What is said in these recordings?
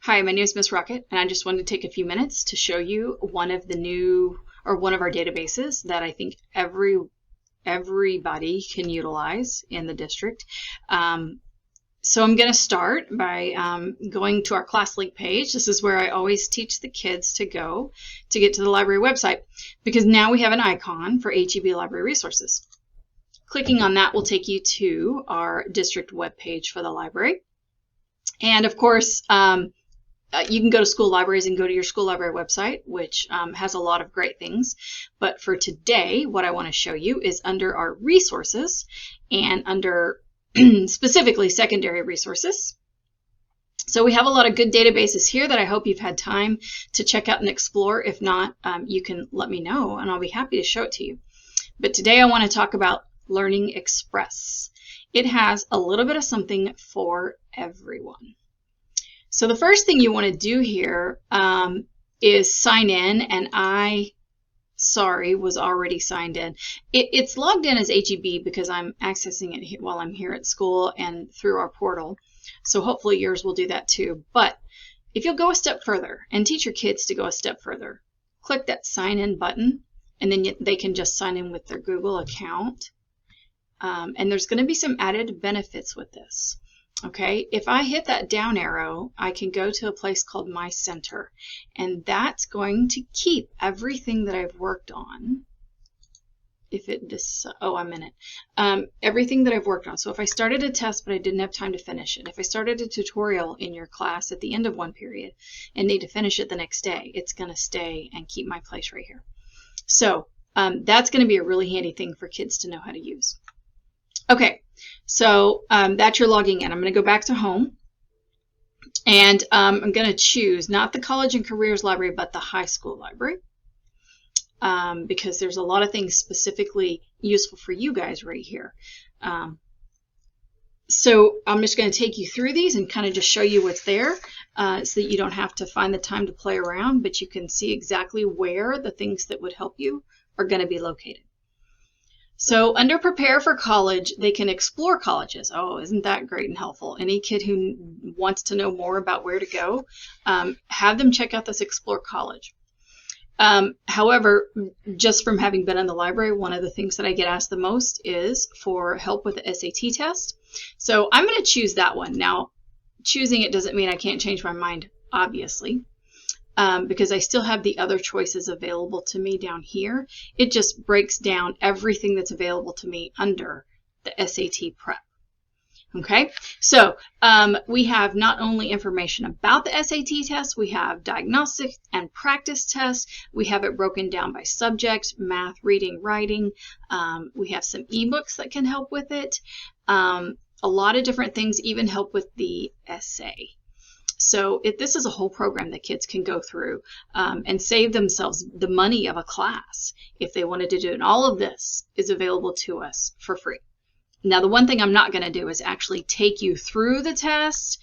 Hi, my name is Miss Rocket, and I just wanted to take a few minutes to show you one of our databases that I think everybody can utilize in the district. So I'm going to start by going to our class link page. This is where I always teach the kids to go to get to the library website, because now we have an icon for HEB Library Resources. Clicking on that will take you to our district webpage for the library. And of course, you can go to school libraries and go to your school library website, which has a lot of great things. But for today, what I want to show you is under our resources and under specifically secondary resources. So we have a lot of good databases here that I hope you've had time to check out and explore. If not, you can let me know and I'll be happy to show it to you. But today I want to talk about Learning Express. It has a little bit of something for everyone. So the first thing you want to do here is sign in, and was already signed in. It's logged in as HEB because I'm accessing it while I'm here at school and through our portal. So hopefully yours will do that too. But if you'll go a step further and teach your kids to go a step further, click that sign in button, and then they can just sign in with their Google account. And there's going to be some added benefits with this. Okay, if I hit that down arrow, I can go to a place called My Center, and that's going to keep everything that I've worked on. I'm in it. Everything that I've worked on. So if I started a test but I didn't have time to finish it, if I started a tutorial in your class at the end of one period and need to finish it the next day, it's going to stay and keep my place right here. So that's going to be a really handy thing for kids to know how to use. Okay, so that's your logging in. I'm going to go back to home, and I'm going to choose not the college and careers library, but the high school library, because there's a lot of things specifically useful for you guys right here. So I'm just going to take you through these and kind of just show you what's there so that you don't have to find the time to play around, but you can see exactly where the things that would help you are going to be located. So under Prepare for College, they can explore colleges. Oh, isn't that great and helpful? Any kid who wants to know more about where to go, have them check out this Explore College. However, just from having been in the library, one of the things that I get asked the most is for help with the SAT test. So I'm going to choose that one. Now, choosing it doesn't mean I can't change my mind, obviously. Because I still have the other choices available to me down here. It just breaks down everything that's available to me under the SAT prep. Okay, so we have not only information about the SAT test, we have diagnostic and practice tests. We have it broken down by subject, math, reading, writing. We have some ebooks that can help with it. A lot of different things even help with the essay. So this is a whole program that kids can go through and save themselves the money of a class if they wanted to do it. And all of this is available to us for free. Now, the one thing I'm not going to do is actually take you through the test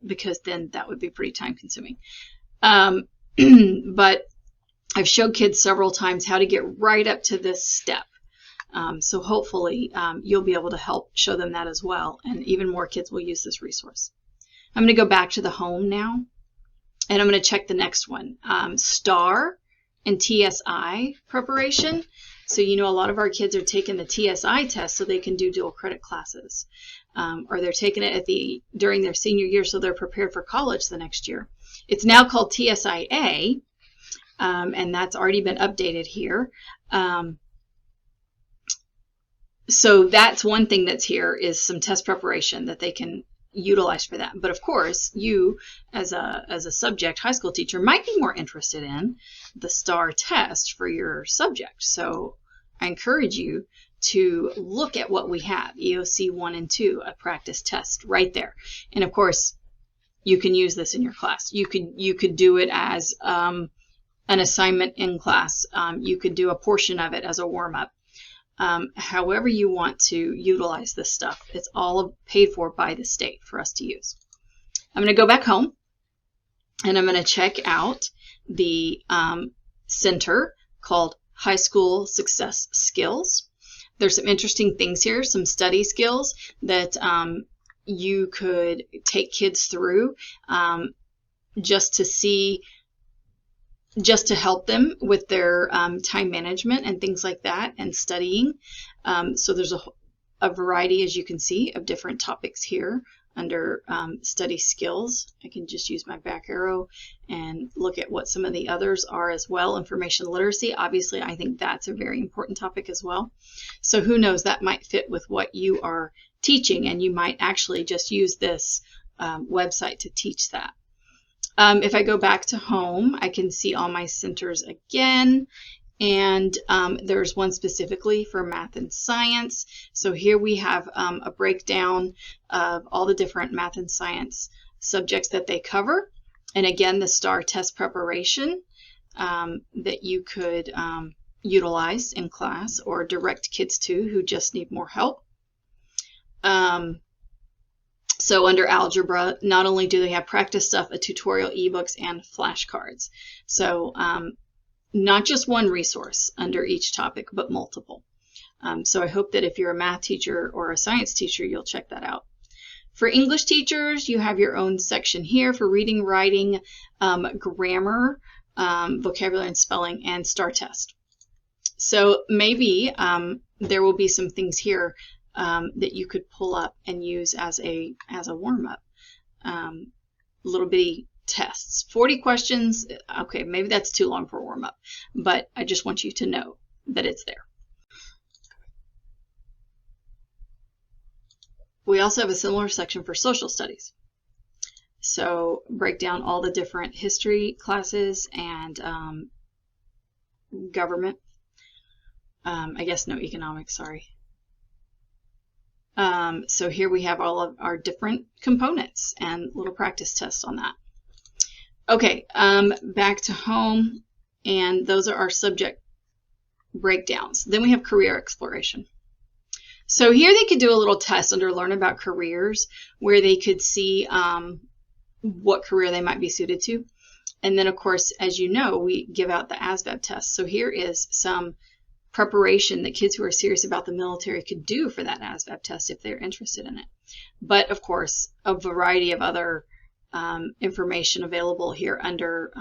because then that would be pretty time consuming. But I've showed kids several times how to get right up to this step. So hopefully you'll be able to help show them that as well. And even more kids will use this resource. I'm going to go back to the home now, and I'm going to check the next one, STAR and TSI preparation. So you know a lot of our kids are taking the TSI test so they can do dual credit classes, or they're taking it during their senior year so they're prepared for college the next year. It's now called TSIA, and that's already been updated here. So that's one thing that's here is some test preparation that they can utilize for that. But of course, you as a subject high school teacher might be more interested in the STAR test for your subject. So I encourage you to look at what we have, EOC 1 and 2, a practice test right there. And of course, you can use this in your class. You could do it as an assignment in class. You could do a portion of it as a warm-up. However you want to utilize this stuff, it's all paid for by the state for us to use. I'm going to go back home, and I'm going to check out the center called High School Success Skills. There's some interesting things here, some study skills that you could take kids through just to help them with their time management and things like that, and studying. So there's a variety, as you can see, of different topics here under study skills. I can just use my back arrow and look at what some of the others are as well. Information literacy, obviously, I think that's a very important topic as well. So who knows, that might fit with what you are teaching, and you might actually just use this website to teach that. If I go back to home, I can see all my centers again. And there's one specifically for math and science. So here we have a breakdown of all the different math and science subjects that they cover. And again, the STAR test preparation that you could utilize in class or direct kids to who just need more help. So under algebra, not only do they have practice stuff, a tutorial, ebooks, and flashcards. So not just one resource under each topic, but multiple. So I hope that if you're a math teacher or a science teacher, you'll check that out. For English teachers, you have your own section here for reading, writing, grammar, vocabulary and spelling, and STAR test. So maybe there will be some things here that you could pull up and use as a warm-up. Little bitty tests. 40 questions. Okay, maybe that's too long for a warm-up, but I just want you to know that it's there. We also have a similar section for social studies. So break down all the different history classes and government. I guess no economics, sorry. So here we have all of our different components and little practice tests on that. Okay, back to home, and those are our subject breakdowns. Then we have career exploration. So here they could do a little test under Learn About Careers where they could see what career they might be suited to. And then, of course, as you know, we give out the ASVAB test. So here is some preparation that kids who are serious about the military could do for that ASVAB test if they're interested in it. But, of course, a variety of other information available here under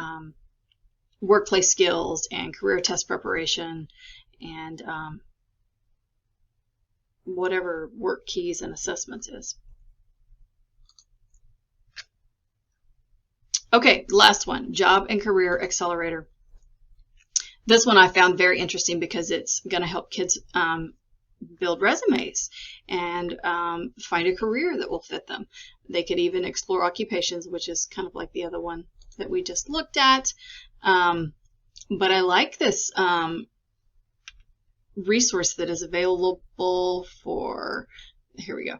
workplace skills and career test preparation and whatever work keys and assessments is. Okay, last one, Job and Career Accelerator. This one I found very interesting because it's going to help kids build resumes and find a career that will fit them. They could even explore occupations, which is kind of like the other one that we just looked at. But I like this resource that is available for, here we go,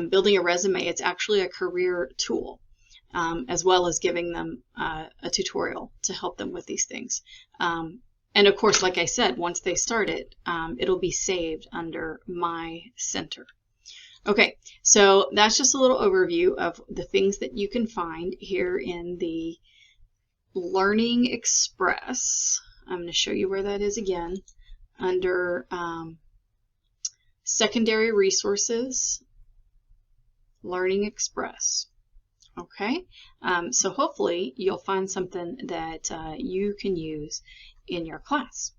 building a resume. It's actually a career tool, as well as giving them a tutorial to help them with these things. And of course, like I said, once they start it, it'll be saved under My Center. Okay, so that's just a little overview of the things that you can find here in the Learning Express. I'm going to show you where that is again. Under Secondary Resources, Learning Express. Okay, so hopefully you'll find something that you can use in your class.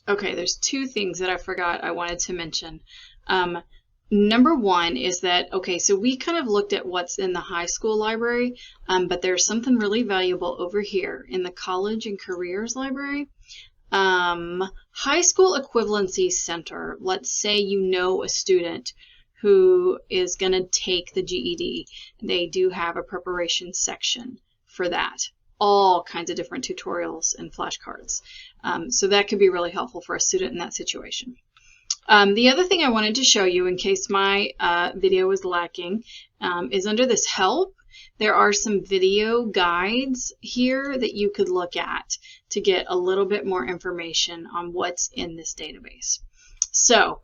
Okay, there's two things that I forgot I wanted to mention. Number one is that, okay, so we kind of looked at what's in the high school library, but there's something really valuable over here in the College and Careers Library. High School Equivalency Center. Let's say you know a student who is going to take the GED. They do have a preparation section for that. All kinds of different tutorials and flashcards. So that could be really helpful for a student in that situation. The other thing I wanted to show you, in case my video was lacking, is under this help, there are some video guides here that you could look at to get a little bit more information on what's in this database. So,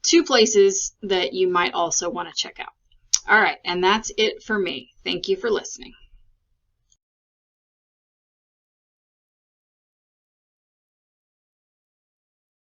two places that you might also want to check out. All right, and that's it for me. Thank you for listening.